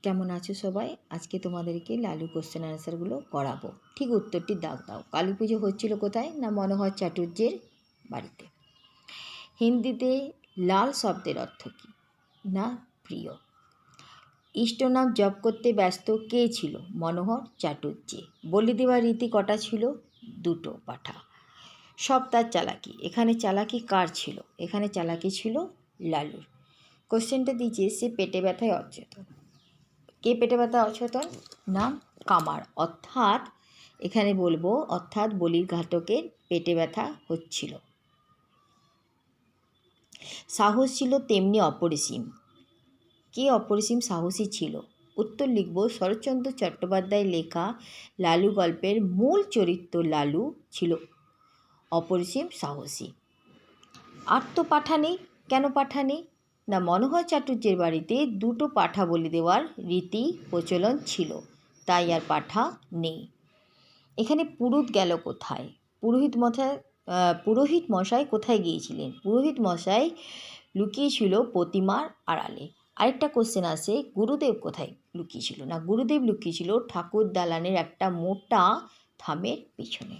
কেমন আছো সবাই? আজকে তোমাদেরকে লালু কোশ্চেন আনসারগুলো করাবো। ঠিক উত্তরটি দাও। কালী পুজো হচ্ছিল কোথায়? না মনোহর চাটুর্যের বাড়িতে। হিন্দিতে লাল শব্দের অর্থ কী? না প্রিয়। ইষ্টনাম জপ করতে ব্যস্ত কে ছিল? মনোহর চাটুর্যে। বলি দেওয়ার রীতি কটা ছিল? দুটো পাঠা। সব তার চালাকি। এখানে চালাকি কার ছিল? এখানে চালাকি ছিল লালুর। কোশ্চেনটা দিয়েছে সে পেটে ব্যথায় অচেতন। কে পেটে ব্যথা অচেতন? না কামার। অর্থাৎ এখানে বলবো বলির ঘাতকের পেটে ব্যথা হচ্ছিল। সাহস ছিল তেমনি অপরিসীম। কে অপরিসীম সাহসী ছিল? উত্তর লিখব শরৎচন্দ্র চট্টোপাধ্যায়ের লেখা লালু গল্পের মূল চরিত্র লালু ছিল অপরিসীম সাহসী। আর তো পাঠা নেই। কেন পাঠা নেই? না মনোহর চাটুর্যের বাড়িতে দুটো পাঠা বলি দেওয়ার রীতি প্রচলন ছিল, তাই আর পাঠা নেই। এখানে পুরুত গেল কোথায়? পুরোহিত মশাই কোথায় গিয়েছিলেন? পুরোহিত মশাই লুকিয়েছিল প্রতিমার আড়ালে। আরেকটা কোশ্চেন আসে গুরুদেব কোথায় লুকিয়েছিল? না গুরুদেব লুকিয়েছিল ঠাকুর দালানের একটা মোটা থামের পিছনে।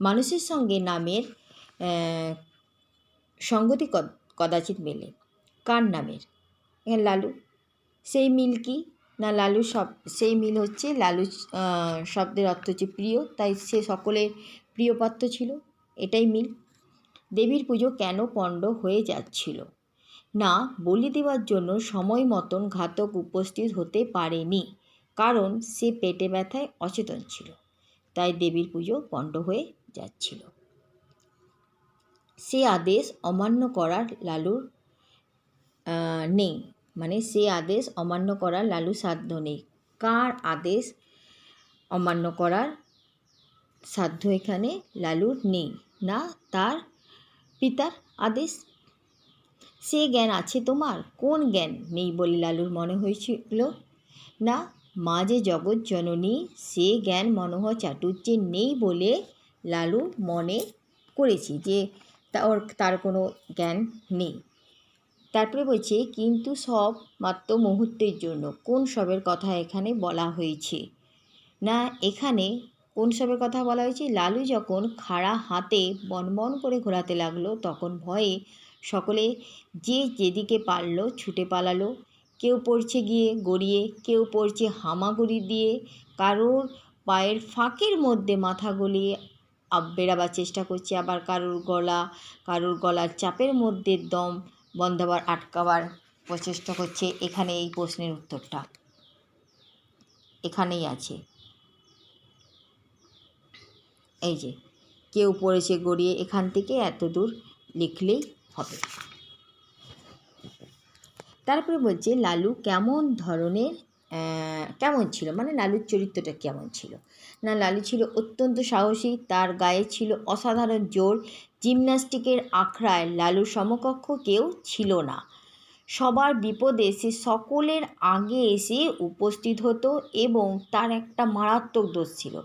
মানুষের সঙ্গে নামের সঙ্গতি কদাচিৎ মেলে। কার নামের? লালু। সেই মিল কি? না লালু সেই মিল হচ্ছে লালু শব্দের অর্থ হচ্ছে প্রিয়, তাই সে সকলের প্রিয় পাত্র ছিল, এটাই মিল। দেবীর পুজো কেন পণ্ড হয়ে যাচ্ছিল? না বলি দেওয়ার জন্য সময় মতন ঘাতক উপস্থিত হতে পারেনি, কারণ সে পেটে ব্যথায় অচেতন ছিল, তাই দেবীর পুজো পণ্ড হয়ে যাচ্ছিল। সে আদেশ অমান্য করার লালুর নেই, মানে সে আদেশ অমান্য করার লালুর সাধ্য নেই। কার আদেশ অমান্য করার সাধ্য এখানে লালুর নেই? না তার পিতার আদেশ। সে জ্ঞান আছে তোমার? কোন জ্ঞান নেই বলে লালুর মনে হয়েছিল? না মা যে জগৎ জননী, সে জ্ঞান মনোহর চাটুর্যের নেই বলে লালু মনে করেছি যে তার কোনো জ্ঞান নেই। তারপরে বলছে কিন্তু সব মাত্র মুহূর্তের জন্য। কোন সবের কথা এখানে বলা হয়েছে? না এখানে কোন সবের কথা বলা হয়েছে? লালু যখন খাড়া হাতে বনবন করে ঘোরাতে লাগলো, তখন ভয়ে সকলে যে যেদিকে পারল ছুটে পালালো। কেউ পড়ছে গিয়ে গড়িয়ে, কেউ পড়ছে হামাগুড়ি দিয়ে, কারোর পায়ের ফাঁকের মধ্যে মাথা গলিয়ে বেরাবার চেষ্টা করছে, আবার কারোর গলার চাপের মধ্যে দম বন্ধাবার আটকাবার প্রচেষ্টা করছে। এখানে এই প্রশ্নের উত্তরটা এখানেই আছে। এই যে কেউ পড়েছে গড়িয়ে, এখান থেকে এত দূর লিখলেই হবে। তারপরে বলছে লালু কেমন ছিল, মানে লালুর চরিত্রটা কেমন ছিল? না লালু ছিল অত্যন্ত সাহসী, তার গায়ে ছিল অসাধারণ জোর। জিমন্যাস্টিকের আখড়ায় লালুর সমকক্ষ কেউ ছিল না। সবার বিপদে সে সকলের আগে এসে উপস্থিত হতো, এবং তার একটা মারাত্মক দোষ ছিল,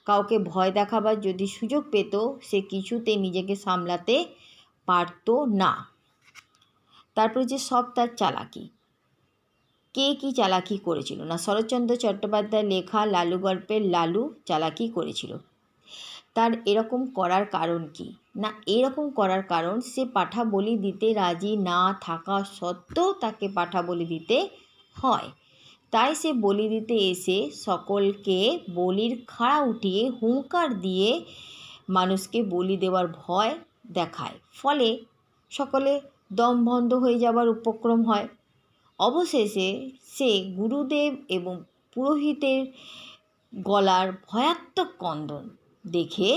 কাউকে ভয় দেখাবার যদি সুযোগ পেত সে কিছুতে নিজেকে সামলাতে পারত না। তারপরে যে সব তার চালাকি। কে কি চালাকি করেছিল? না শরৎচন্দ্র চট্টোপাধ্যায়ের লেখা লালু গল্পের লালু চালাকি করেছিল। তার এরকম করার কারণ কি? না এরকম করার কারণ সে পাঠা বলি দিতে রাজি না থাকা সত্ত্বেও তাকে পাঠা বলি দিতে হয়। তাই সে বলি দিতে এসে সকলকে বলির খাড়া উঠিয়ে হুঙ্কার দিয়ে মানুষকে বলি দেওয়ার ভয় দেখায়, ফলে সকলে দম বন্ধ হয়ে যাবার উপক্রম হয়। অবশেষে সে গুরুদেব এবং পুরোহিতের গলার ভয়াত্মক ক্রন্দন দেখে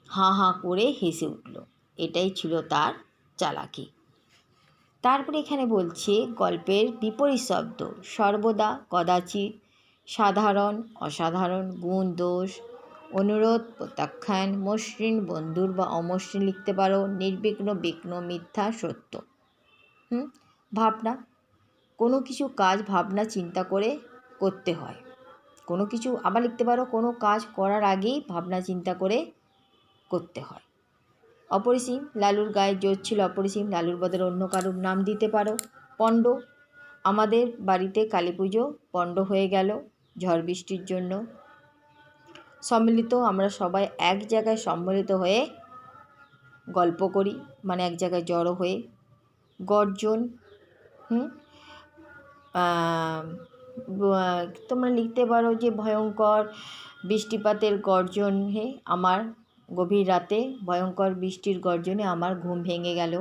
হাঁ হাঁ করে হেসে উঠল। এটাই ছিল তার চালাকি। তারপরে এখানে বলছে গল্পের বিপরীত শব্দ সর্বদা, কদাচিৎ, সাধারণ, অসাধারণ, গুণ, দোষ, অনুরোধ, প্রত্যাখ্যান, মসৃণ, বন্ধুর বা অমসৃণ লিখতে পারো, নির্বিঘ্ন, বিঘ্ন, মিথ্যা, সত্য। ভাবনা, কোনো কিছু কাজ ভাবনা চিন্তা করে করতে হয়। কোনো কিছু আবার লিখতে পারো কোনো কাজ করার আগেই ভাবনা চিন্তা করে করতে হয়। অপরিসীম, লালুর গায়ে জোর ছিল অপরিসীম, লালুর বদলে অন্য কারোর নাম দিতে পারো। পণ্ড, আমাদের বাড়িতে কালী পুজো পণ্ড হয়ে গেল ঝড় বৃষ্টির জন্য। আমরা সবাই এক জায়গায় সম্মিলিত হয়ে গল্প করি, মানে এক জায়গায় জড়ো হয়ে গর্জন। তোমরা লিখতে পারো যে ভয়ঙ্কর বৃষ্টিপাতের গর্জন, আমার গভীর রাতে ভয়ঙ্কর বৃষ্টির গর্জনে আমার ঘুম ভেঙে গেল।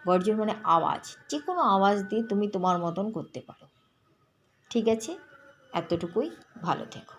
গর্জন মানে আওয়াজ, যে কোনো আওয়াজ দিয়ে তুমি তোমার মতন করতে পারো। ঠিক আছে, এতটুকুই। ভালো থেকো।